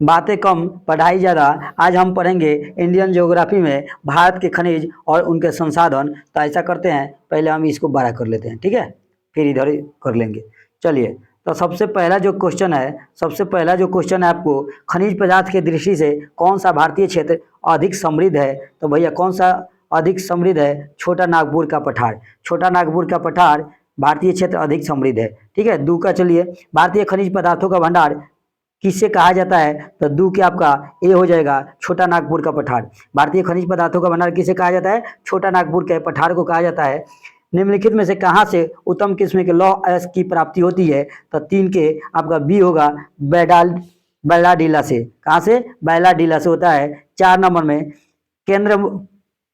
बातें कम पढ़ाई ज़्यादा। आज हम पढ़ेंगे इंडियन ज्योग्राफी में भारत के खनिज और उनके संसाधन। तो ऐसा करते हैं, पहले हम इसको बड़ा कर लेते हैं, ठीक है, फिर इधर कर लेंगे। चलिए, तो सबसे पहला जो क्वेश्चन है आपको, खनिज पदार्थ की दृष्टि से कौन सा भारतीय क्षेत्र अधिक समृद्ध है? तो भैया कौन सा अधिक समृद्ध है? छोटा नागपुर का पठार। छोटा नागपुर का पठार भारतीय क्षेत्र अधिक समृद्ध है, ठीक है। दू का चलिए, भारतीय खनिज पदार्थों का भंडार किससे कहा जाता है? तो दू के आपका ए हो जाएगा, छोटा नागपुर का पठार। भारतीय खनिज पदार्थों का भंडार किसे कहा जाता है? छोटा नागपुर के पठार को कहा जाता है। निम्नलिखित में से कहाँ से उत्तम किस्म के लौह अयस्क की प्राप्ति होती है? तो 3 के आपका बी होगा, बैलाडीला से। कहाँ से? बैलाडीला से होता है। 4 नंबर में, केंद्र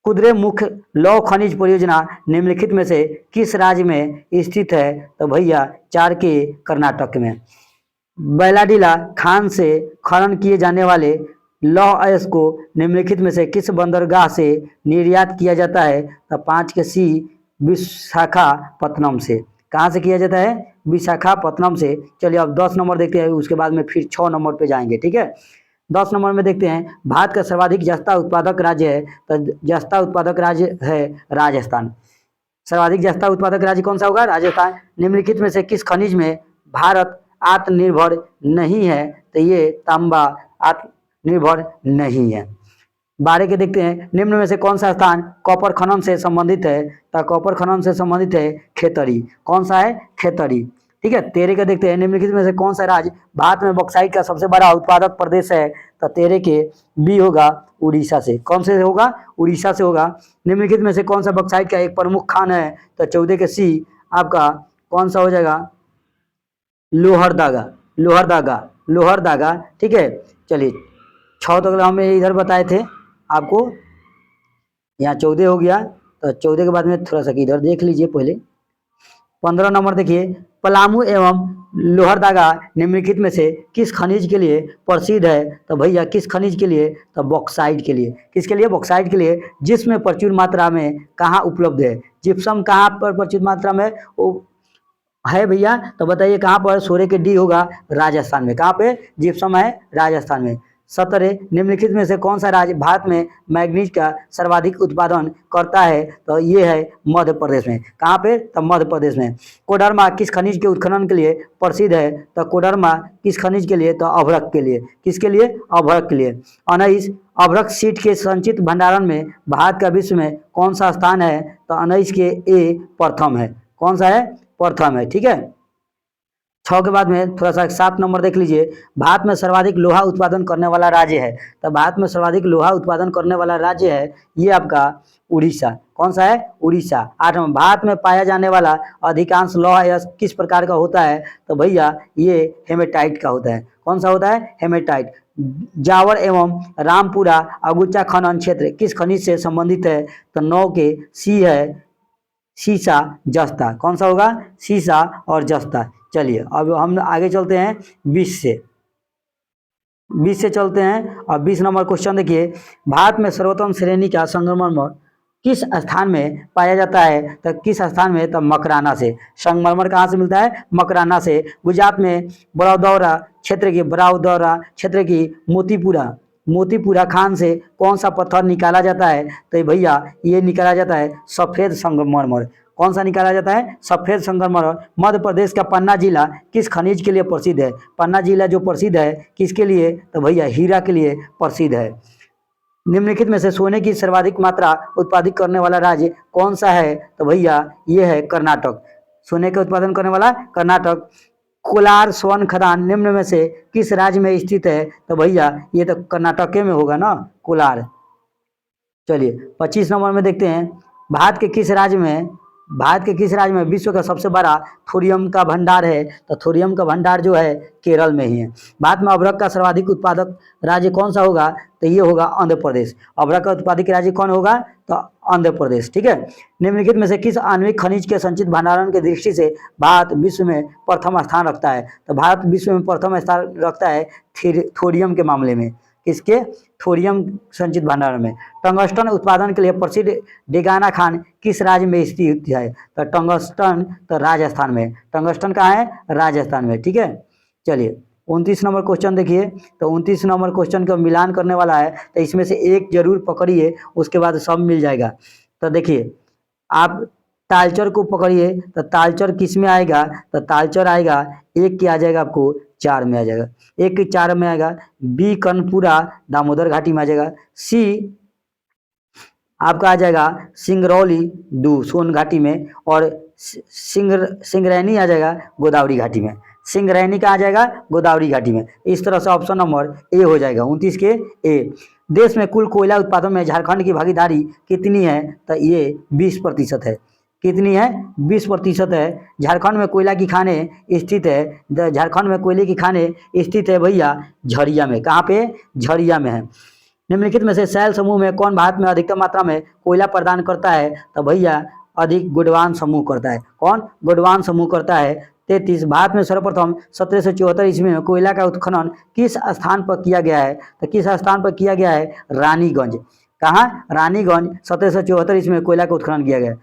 कुद्रे मुख्य लौह खनिज परियोजना निम्नलिखित में से किस राज्य में स्थित है? तो भैया 4 के कर्नाटक में। बैलाडीला खान से खनन किए जाने वाले लौह अयस्क को निम्नलिखित में से किस बंदरगाह से निर्यात किया जाता है? तो 5 के सी, विशाखापत्तनम से। कहाँ से किया जाता है? विशाखापत्तनम से। चलिए अब 10 नंबर देखते हैं, उसके बाद में फिर 6 नंबर पे जाएंगे, ठीक है। 10 नंबर में देखते हैं, भारत का सर्वाधिक जस्ता उत्पादक राज्य है। तो जस्ता उत्पादक राज्य है राजस्थान। सर्वाधिक जस्ता उत्पादक राज्य कौन सा होगा? राजस्थान। निम्नलिखित में से किस खनिज में भारत आत्मनिर्भर नहीं है? तो ये तांबा आत्मनिर्भर नहीं है। 12 के देखते हैं, निम्न में से कौन सा स्थान कॉपर खनन से संबंधित है? तो कॉपर खनन से संबंधित है खेतड़ी। कौन सा है? खेतड़ी, ठीक है। 13 के देखते हैं, निम्नलिखित में से कौन सा राज्य भारत में बॉक्साइट का सबसे बड़ा उत्पादक प्रदेश है? तो 13 के बी होगा, उड़ीसा से। कौन से होगा? उड़ीसा से होगा। निम्नलिखित में से कौन सा बॉक्साइट का एक प्रमुख खान है? तो 14 के सी आपका कौन सा हो जाएगा? लोहरदगा। लोहरदगा, लोहरदगा, ठीक है। चलिए 6 तक हमें इधर बताए थे आपको, यहाँ 14 हो गया। तो 14 के बाद में थोड़ा सा इधर देख लीजिए पहले। 15 नंबर देखिए, पलामू एवं लोहरदगा निम्नलिखित में से किस खनिज के लिए प्रसिद्ध है? तो भैया किस खनिज के लिए? तो बॉक्साइट के लिए। किसके लिए? बॉक्साइट के लिए, जिसमें प्रचुर मात्रा में कहाँ उपलब्ध है? जिप्सम कहाँ पर प्रचुर मात्रा में है भैया? तो बताइए कहाँ पर? 16 के डी होगा, राजस्थान में। कहाँ पे जिप्सम है? राजस्थान में। 17, निम्नलिखित में से कौन सा राज्य भारत में मैग्नीज का सर्वाधिक उत्पादन करता है? तो ये है मध्य प्रदेश में। कहाँ पे? तो मध्य प्रदेश में। कोडरमा किस खनिज के उत्खनन के लिए प्रसिद्ध है? तो कोडरमा किस खनिज के लिए? तो अभ्रक के लिए। किसके लिए? अभ्रक के लिए। 19, अभ्रक सीट के संचित भंडारण में भारत का विश्व में कौन सा स्थान है? तो 19 के ए प्रथम है। कौन सा है? प्रथम है, ठीक है। 6 के बाद में थोड़ा सा 7 नंबर देख लीजिए, भारत में सर्वाधिक लोहा उत्पादन करने वाला राज्य है। तो भारत में सर्वाधिक लोहा उत्पादन करने वाला राज्य है ये आपका उड़ीसा। कौन सा है? उड़ीसा। 8 नंबर, भारत में पाया जाने वाला अधिकांश लौह अयस्क किस प्रकार का होता है? तो भैया ये हेमेटाइट का होता है। कौन सा होता है? हेमेटाइट। जावर एवं रामपुरा अगुचा खनन क्षेत्र किस खनिज से संबंधित है? तो 9 के सी है, सीसा जस्ता। कौन सा होगा? सीसा और जस्ता। चलिए अब हम आगे चलते हैं 20 से। 20 से चलते हैं और 20 नंबर क्वेश्चन देखिए, भारत में सर्वोत्तम श्रेणी का संगमरमर किस स्थान में पाया जाता है? तो किस स्थान में? तो मकराना से। संगमरमर कहाँ से मिलता है? मकराना से। गुजरात में बड़ौदरा क्षेत्र की मोतीपुरा खान से कौन सा पत्थर निकाला जाता है? तो भैया ये निकाला जाता है सफ़ेद संगमरमर। कौन सा निकाला जाता है? सफ़ेद संगमरमर। मध्य प्रदेश का पन्ना जिला किस खनिज के लिए प्रसिद्ध है? पन्ना जिला जो प्रसिद्ध है किसके लिए? तो भैया हीरा के लिए प्रसिद्ध है। निम्नलिखित में से सोने की सर्वाधिक मात्रा उत्पादित करने वाला राज्य कौन सा है? तो भैया ये है कर्नाटक। सोने का उत्पादन करने वाला कर्नाटक। कोलार स्वर्ण खदान निम्न में से किस राज्य में स्थित है? तो भैया ये तो कर्नाटक में होगा ना, कोलार। चलिए 25 नंबर में देखते हैं, भारत के किस राज्य में विश्व का सबसे बड़ा थोरियम का भंडार है? तो थोरियम का भंडार जो है केरल में ही है। भारत में अभ्रक का सर्वाधिक उत्पादक राज्य कौन सा होगा? तो ये होगा आंध्र प्रदेश। अभ्रक का उत्पादक राज्य कौन होगा? तो आंध्र प्रदेश, ठीक है। निम्नलिखित में से किस आणविक खनिज के संचित भंडारण की दृष्टि से भारत विश्व में प्रथम स्थान रखता है? तो भारत विश्व में प्रथम स्थान रखता है थोरियम के मामले में। किसके? थोरियम संचित भंडारण में। टंगस्टन उत्पादन के लिए प्रसिद्ध डेगाना खान किस राज्य में स्थित है? तो टंगस्टन तो राजस्थान में। टंगस्टन कहाँ है? राजस्थान में, ठीक है। चलिए 29 नंबर क्वेश्चन देखिए, तो 29 नंबर क्वेश्चन का मिलान करने वाला है, तो इसमें से एक जरूर पकड़िए, उसके बाद सब मिल जाएगा। तो देखिए आप तालचर को पकड़िए, तो तालचर किस में आएगा, तो तालचर आएगा एक की आ जाएगा आपको 4 में आ जाएगा, एक की 4 में आएगा। बी कर्णपुरा दामोदर घाटी में आ जाएगा। सी आपका आ जाएगा सिंगरौली दू सोन घाटी में, और सिंगरैनी आ जाएगा गोदावरी घाटी में। सिंगरैनी का आ जाएगा गोदावरी घाटी में। इस तरह से ऑप्शन नंबर ए हो जाएगा 29 के ए। देश में कुल कोयला उत्पादन में झारखंड की भागीदारी कितनी है, तो ये 20% है। कितनी है, 20% है। झारखंड में कोयला की खाने स्थित है, झारखंड में कोयले की खाने स्थित है भैया झरिया में। कहाँ पे, झरिया में है। निम्नलिखित में से शैल समूह में कौन भारत में अधिकतम मात्रा में कोयला प्रदान करता है, तो भैया अधिक गोडवान समूह करता है। कौन, गोडवान समूह करता है। 33 भारत में सर्वप्रथम 1774 ईस्वी में कोयला का उत्खनन किस स्थान पर किया गया है, तो किस स्थान पर किया गया है, रानीगंज। कहाँ, रानीगंज 1774 ईस्वी में कोयला का उत्खनन किया गया।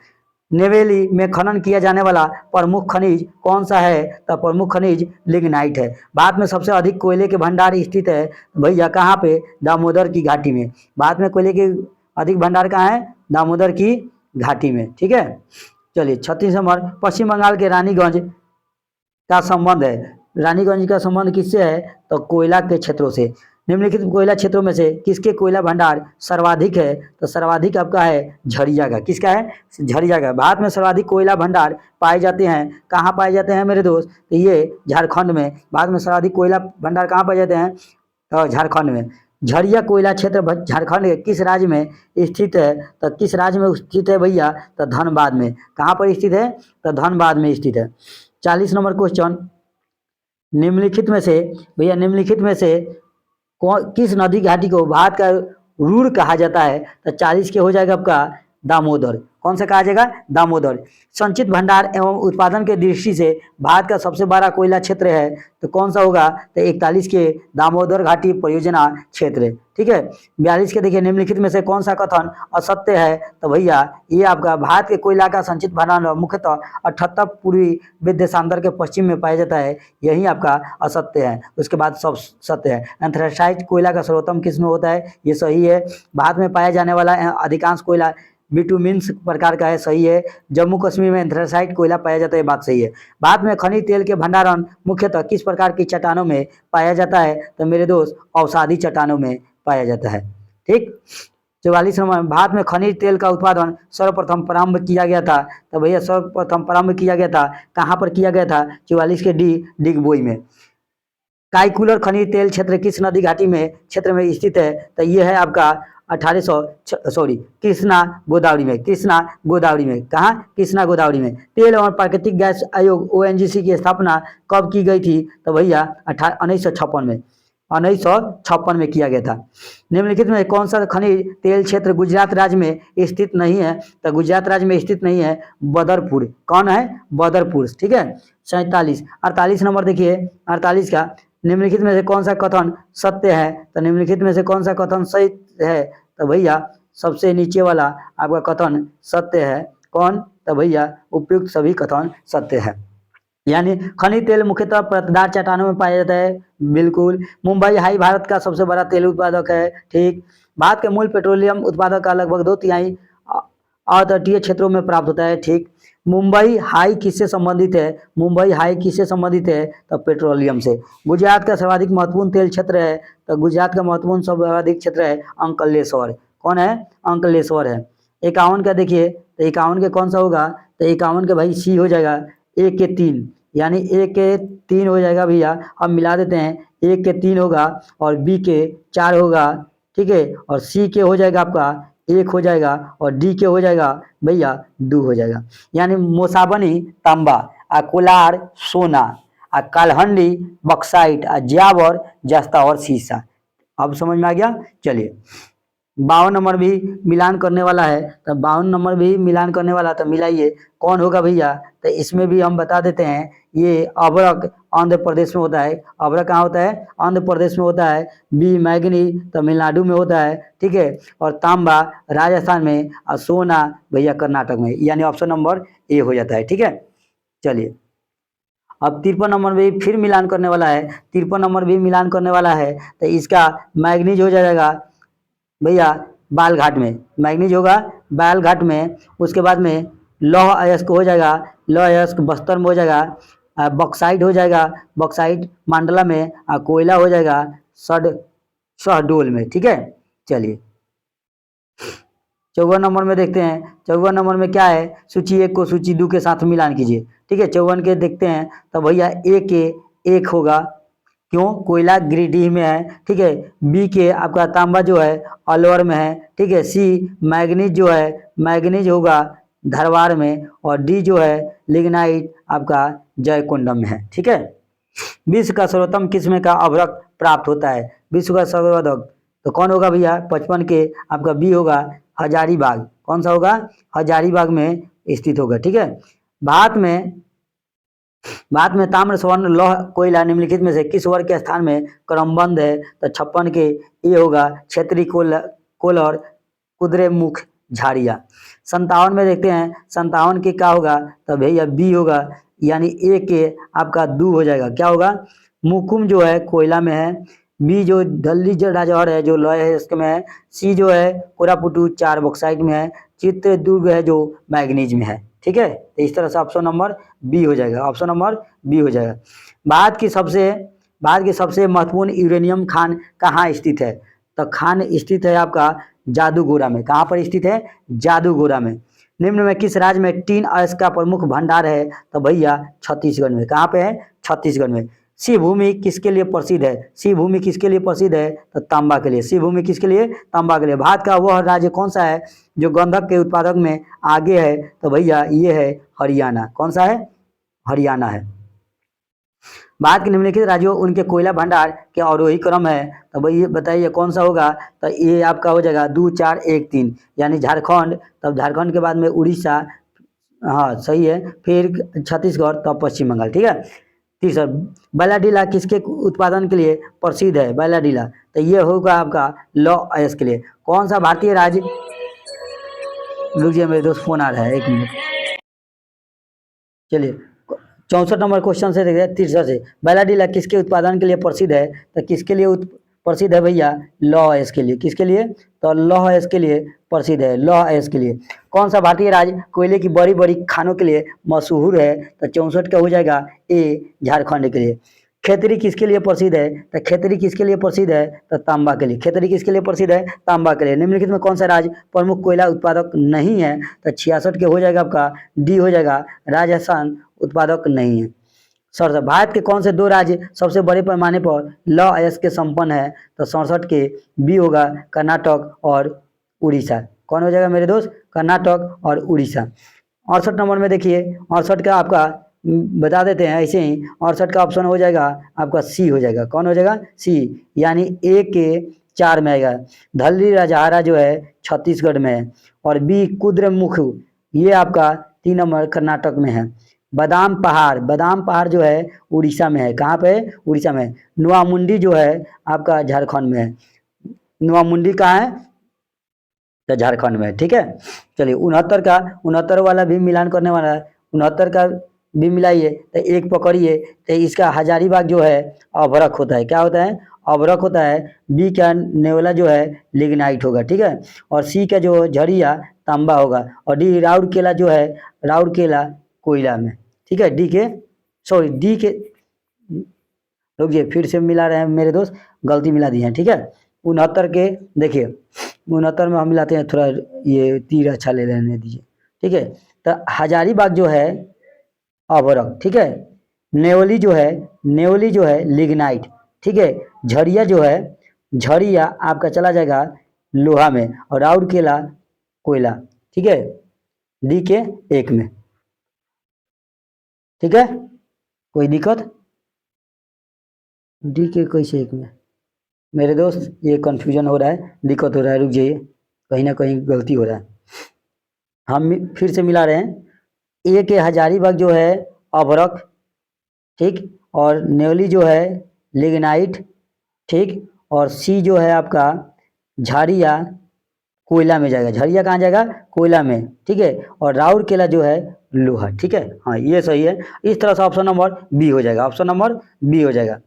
नेवेली में खनन किया जाने वाला प्रमुख खनिज कौन सा है, तो प्रमुख खनिज लिग्नाइट है। भारत में सबसे अधिक कोयले के भंडार स्थित है भैया कहाँ पे, दामोदर की घाटी में। भारत में कोयले के अधिक भंडार कहाँ है, दामोदर की घाटी में। ठीक है, चलिए 36 नंबर, पश्चिम बंगाल के रानीगंज का संबंध है, रानीगंज का संबंध किससे है, तो कोयला के क्षेत्रों से। निम्नलिखित कोयला क्षेत्रों में से किसके कोयला भंडार सर्वाधिक है, तो सर्वाधिक आपका है झरिया का। किसका है, झरिया का। भारत में सर्वाधिक कोयला भंडार पाए जाते हैं, कहाँ पाए जाते हैं मेरे दोस्त, तो ये झारखंड में। भारत में सर्वाधिक कोयला भंडार कहाँ पाए जाते हैं, तो झारखंड में। झरिया कोयला क्षेत्र झारखंड के किस राज्य में स्थित है, तो किस राज्य में स्थित है भैया, तो धनबाद में। कहाँ पर स्थित है, तो धनबाद में स्थित है। 40 नंबर क्वेश्चन, निम्नलिखित में से भैया निम्नलिखित में से किस नदी घाटी को भारत का रूर कहा जाता है, तो 40 के हो जाएगा आपका दामोदर। कौन सा कहा जाएगा, दामोदर। संचित भंडार एवं उत्पादन के दृष्टि से भारत का सबसे बड़ा कोयला क्षेत्र है, तो कौन सा होगा, तो 41 के दामोदर घाटी परियोजना क्षेत्र। ठीक है, 42 के देखिए, निम्नलिखित में से कौन सा कथन असत्य है, तो भैया ये आपका भारत के कोयला का संचित भंडार मुख्यतः 78 पूर्वी विद्यासागर के पश्चिम में पाया जाता है, यही आपका असत्य है। उसके बाद सब सत्य है। एंथ्रासाइट कोयला का सर्वोत्तम किस्म होता है, ये सही है। भारत में पाया जाने वाला अधिकांश कोयला बिटुमिन्स प्रकार का है, सही है। जम्मू कश्मीर में एंथ्रासाइट कोयला पाया जाता है, बात सही है। भारत में खनिज तेल के भंडारण मुख्यतः किस प्रकार की चट्टानों में पाया जाता है, तो मेरे दोस्त अवसादी चट्टानों में पाया जाता है। ठीक, 44 नंबर, भारत में खनिज तेल का उत्पादन सर्वप्रथम प्रारंभ किया गया था, तो भैया सर्वप्रथम प्रारंभ किया गया था, कहाँ पर किया गया था, 44 के डी डिगबोई में। काईकुलर खनिज तेल क्षेत्र किस नदी घाटी में क्षेत्र में स्थित है, तो ये है आपका 1800 कृष्णा गोदावरी में। कृष्णा गोदावरी में, कहाँ, कृष्णा गोदावरी में। तेल एवं प्राकृतिक गैस आयोग ONGC की स्थापना कब की गई थी, तो भैया 1956 में, 1956 में किया गया था। निम्नलिखित में कौन सा खनिज तेल क्षेत्र गुजरात राज्य में स्थित नहीं है, तो गुजरात राज्य में स्थित नहीं है बदरपुर। कौन है, बदरपुर। ठीक है, 47। 48 नंबर देखिए, 48 का, निम्नलिखित में से कौन सा कथन सत्य है, तो निम्नलिखित में से कौन सा कथन सही है, तो भैया सबसे नीचे वाला आपका कथन सत्य है। कौन, तो भैया उपयुक्त सभी कथन सत्य है। यानी खनिज तेल मुख्यतः परतदार चट्टानों में पाया जाता है, बिल्कुल। मुंबई हाई भारत का सबसे बड़ा तेल उत्पादक है, ठीक। भारत के मूल पेट्रोलियम उत्पादक का लगभग 2/3 अतटीय क्षेत्रों में प्राप्त होता है, ठीक। मुंबई हाई किससे संबंधित है, मुंबई हाई किससे संबंधित है, तो पेट्रोलियम से। गुजरात का सर्वाधिक महत्वपूर्ण तेल क्षेत्र है, तो गुजरात का महत्वपूर्ण सर्वाधिक क्षेत्र है अंकलेश्वर। कौन है, अंकलेश्वर है। 51 का देखिए, तो 51 के कौन सा होगा, तो 51 के भाई सी हो जाएगा, 1 के 3, यानी 1 के 3 हो जाएगा भैया। हम मिला देते हैं, 1 के 3 होगा और बी के 4 होगा, ठीक है, और सी के हो जाएगा आपका 1 हो जाएगा, और डी के हो जाएगा भैया 2 हो जाएगा। यानी मोसाबनी तांबा, आ कोलार सोना, आ कालहंडी बक्साइट, आ ज्यावर जस्ता और सीसा। अब समझ में आ गया। चलिए 52 नंबर भी मिलान करने वाला है, तो 52 नंबर भी मिलान करने वाला, तो मिलाइए कौन होगा भैया, तो इसमें भी हम बता देते हैं, ये अभ्रक आंध्र प्रदेश में होता है। अभ्रक कहाँ होता है, आंध्र प्रदेश में होता है। बी मैग्नी तमिलनाडु में होता है, ठीक है, और तांबा राजस्थान में, और सोना भैया कर्नाटक में, यानी ऑप्शन नंबर ए हो जाता है। ठीक है, चलिए अब 53 नंबर में भी फिर मिलान करने वाला है, 53 नंबर भी मिलान करने वाला है, तो इसका मैग्नीज हो जाएगा भैया बालघाट में, मैग्नीज होगा बालघाट में। उसके बाद में लौह अयस्क हो जाएगा, लौह अयस्क बस्तर में हो जाएगा, बॉक्साइट हो जाएगा, बॉक्साइट मांडला में, कोयला हो जाएगा शहडोल में। ठीक है, चलिए 54 नंबर में देखते हैं। 54 नंबर में क्या है, सूची 1 को सूची 2 के साथ मिलान कीजिए। ठीक है, 54 के देखते हैं तो भैया ए के 1 होगा, क्यों, कोयला गिरिडीह में है। ठीक है, बी के आपका तांबा जो है अलवर में है। ठीक है, सी मैग्नीज जो है, मैग्नीज होगा धरवार में, और डी जो है लिग्नाइट आपका जयकोंडम में है। ठीक है, विश्व का सर्वोत्तम किस्म का अभ्रक प्राप्त होता है, विश्व का सर्वोत्तम तो कौन होगा भैया, 55 के आपका बी होगा हजारीबाग। कौन सा होगा, हजारीबाग में स्थित होगा। ठीक है, भारत में ताम्र स्वर्ण लौह कोयला निम्नलिखित में से किस वर्ग के स्थान में क्रमबद्ध है, तो 56 के ये होगा क्षेत्रीय कोल और कुद्रेमुख झाड़िया। 57 में देखते हैं, 57 के क्या होगा, तो भैया बी होगा, यानी ए के आपका 2 हो जाएगा, क्या होगा, मुकुम जो है कोयला में है, बी जो दिल्ली जो राजौर है जो लौह है इसके में है, सी जो है कोरापुटू 4 बॉक्साइट में है, चित्रदुर्ग है जो मैग्नीज में है। ठीक है, तो इस तरह से ऑप्शन नंबर बी हो जाएगा, ऑप्शन नंबर बी हो जाएगा। भारत की सबसे महत्वपूर्ण यूरेनियम खान कहाँ स्थित है, तो खान स्थित है आपका जादूगोरा में। कहाँ पर स्थित है, जादूगोरा में। निम्न में किस राज्य में टीन अयस्क का प्रमुख भंडार है, तो भैया छत्तीसगढ़ में। कहाँ पे है, छत्तीसगढ़ में। शिव भूमि किसके लिए प्रसिद्ध है, शिव भूमि किसके लिए प्रसिद्ध है, तो तांबा के लिए। शिव भूमि किसके लिए, तांबा के लिए। भारत का वह राज्य कौन सा है जो गंधक के उत्पादक में आगे है, तो भैया ये है हरियाणा। कौन सा है, हरियाणा है। भारत के निम्नलिखित राज्यों उनके कोयला भंडार के अवरोही क्रम है, तो भाई ये बताइए कौन सा होगा, तो ये आपका हो जाएगा 2 4 1 3, यानी झारखंड, तब झारखंड के बाद में उड़ीसा, हाँ सही है, फिर छत्तीसगढ़, तब पश्चिम बंगाल। ठीक है, तीसरा बैलाडीला किसके उत्पादन के लिए प्रसिद्ध है, बैलाडीला, तो ये होगा आपका लौह अयस्क के लिए। कौन सा भारतीय राज्य, रुकिए मेरे दोस्त फोन आ रहा है, 1 मिनट। चलिए 64 नंबर क्वेश्चन से देखिए, तीसरा से, बैलाडीला किसके उत्पादन के लिए प्रसिद्ध है, तो किसके लिए प्रसिद्ध है भैया, लौह अयस्क के लिए। किसके लिए, तो लौह अयस्क के लिए प्रसिद्ध है, लौह अयस्क के लिए। कौन सा भारतीय राज्य कोयले की बड़ी बड़ी खानों के लिए मशहूर है, तो 64 का हो जाएगा ए, झारखंड के लिए। खेतरी किसके लिए प्रसिद्ध है, तो खेतरी किसके लिए प्रसिद्ध है, तो तांबा के लिए। खेतरी किसके लिए प्रसिद्ध है, तांबा के लिए। निम्नलिखित में कौन सा राज्य प्रमुख कोयला उत्पादक नहीं है, तो 66 के हो जाएगा आपका डी हो जाएगा, राजस्थान उत्पादक नहीं है। सर भारत के कौन से 2 राज्य सबसे बड़े पैमाने पर लौह अयस्क के संपन्न है, तो 67 के बी होगा कर्नाटक और उड़ीसा। कौन हो जाएगा मेरे दोस्त, कर्नाटक और उड़ीसा। 68 नंबर में देखिए, 68 का आपका बता देते हैं ऐसे ही, 68 का ऑप्शन हो जाएगा आपका सी हो जाएगा। कौन हो जाएगा, सी, यानी ए के 4 में आएगा। धल्ली राजहारा जो है छत्तीसगढ़ में है, और बी कुद्रेमुख ये आपका 3 नंबर कर्नाटक में है। बादाम पहाड़ जो है उड़ीसा में है। कहाँ पे, उड़ीसा में। नोआमुंडी जो है आपका झारखंड में है। नोआमुंडी कहाँ है, तो झारखंड में। ठीक है, चलिए 69 वाला भी मिलान करने वाला है, 69 का भी मिलाइए, तो 1 पकड़िए, तो इसका हजारीबाग जो है अभ्रक होता है। क्या होता है, अभ्रक होता है। बी का नेवला जो है लिग्नाइट होगा। ठीक है, और सी का जो झरिया तांबा होगा, और डी राउरकेला जो है, राउरकेला कोयला में। ठीक है, डी के रुकिए फिर से मिला रहे हैं मेरे दोस्त, गलती मिला दी है। ठीक है, 69 के देखिए, 69 में हम मिलाते हैं, थोड़ा ये तीर अच्छा ले लेने दीजिए। ठीक है, तो हजारीबाग जो है अभ्रक। ठीक है, नेवली जो है लिग्नाइट। ठीक है, झरिया आपका चला जाएगा लोहा में, और राउरकेला कोयला। ठीक है, डी के 1 में। ठीक है, कोई दिक्कत, डी के कैसे 1 में मेरे दोस्त, ये कन्फ्यूजन हो रहा है, दिक्कत हो रहा है, रुक जाइए, कहीं ना कहीं गलती हो रहा है। हम फिर से मिला रहे हैं, ए के हजारीबाग जो है अभ्रक, ठीक, और नेवली जो है लिग्नाइट, ठीक, और सी जो है आपका झाड़िया कोयला में जाएगा, झरिया कहाँ जाएगा, कोयला में, ठीक है। और राउरकेला जो है लोहा, ठीक है, हाँ ये सही है। इस तरह से ऑप्शन नंबर बी हो जाएगा, ऑप्शन नंबर बी हो जाएगा।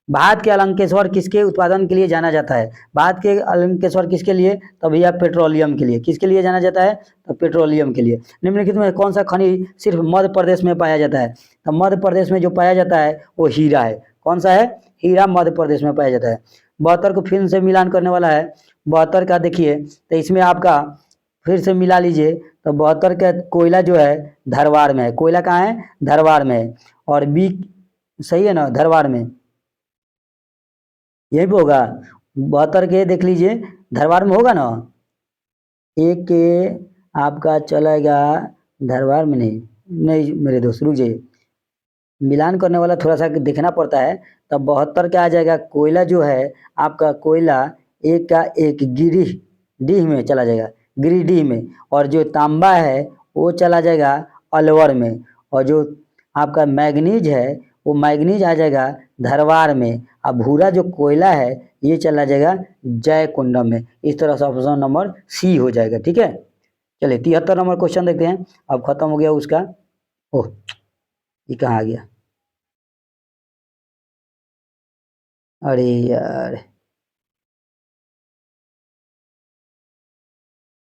भारत के अलंकेश्वर किसके उत्पादन के लिए जाना जाता है, भारत के अलंकेश्वर किसके लिए, तो भैया पेट्रोलियम के लिए, किसके लिए जाना जाता है, तो पेट्रोलियम के लिए। निम्नलिखित में कौन सा खनिज सिर्फ मध्य प्रदेश में पाया जाता है, तो मध्य प्रदेश में जो पाया जाता है वो हीरा है, कौन सा है, हीरा मध्य प्रदेश में पाया जाता है। 72 को फिल्म से मिलान करने वाला है, 72 का देखिए, तो इसमें आपका फिर से मिला लीजिए, तो 72 का कोयला जो है धरवाड़ में है, कोयला कहाँ है, धरवाड़ में है। और बी सही है ना, धरवाड़ में, यही पे होगा। 72 के देख लीजिए धरवाड़ में होगा ना, एक के आपका चलेगा धरवाड़ में, नहीं नहीं मेरे दोस्त रुक जाइए, मिलान करने वाला थोड़ा सा देखना पड़ता है। तब 72 क्या आ जाएगा, कोयला जो है आपका कोयला एक का एक गिरिडीह में चला जाएगा, गिरिडीह में। और जो तांबा है वो चला जाएगा अलवर में। और जो आपका मैग्नीज है वो मैग्नीज आ जाएगा धरवाड़ में। अब भूरा जो कोयला है ये चला जाएगा जयकुंडम में। इस तरह से ऑप्शन नंबर सी हो जाएगा, ठीक है। चलिए 73 नंबर क्वेश्चन देखते हैं, अब खत्म हो गया उसका। ओह ये कहाँ आ गया, अरे यार,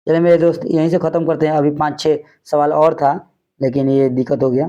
चलिए मेरे दोस्त यहीं से ख़त्म करते हैं, अभी 5-6 सवाल और था लेकिन ये दिक्कत हो गया।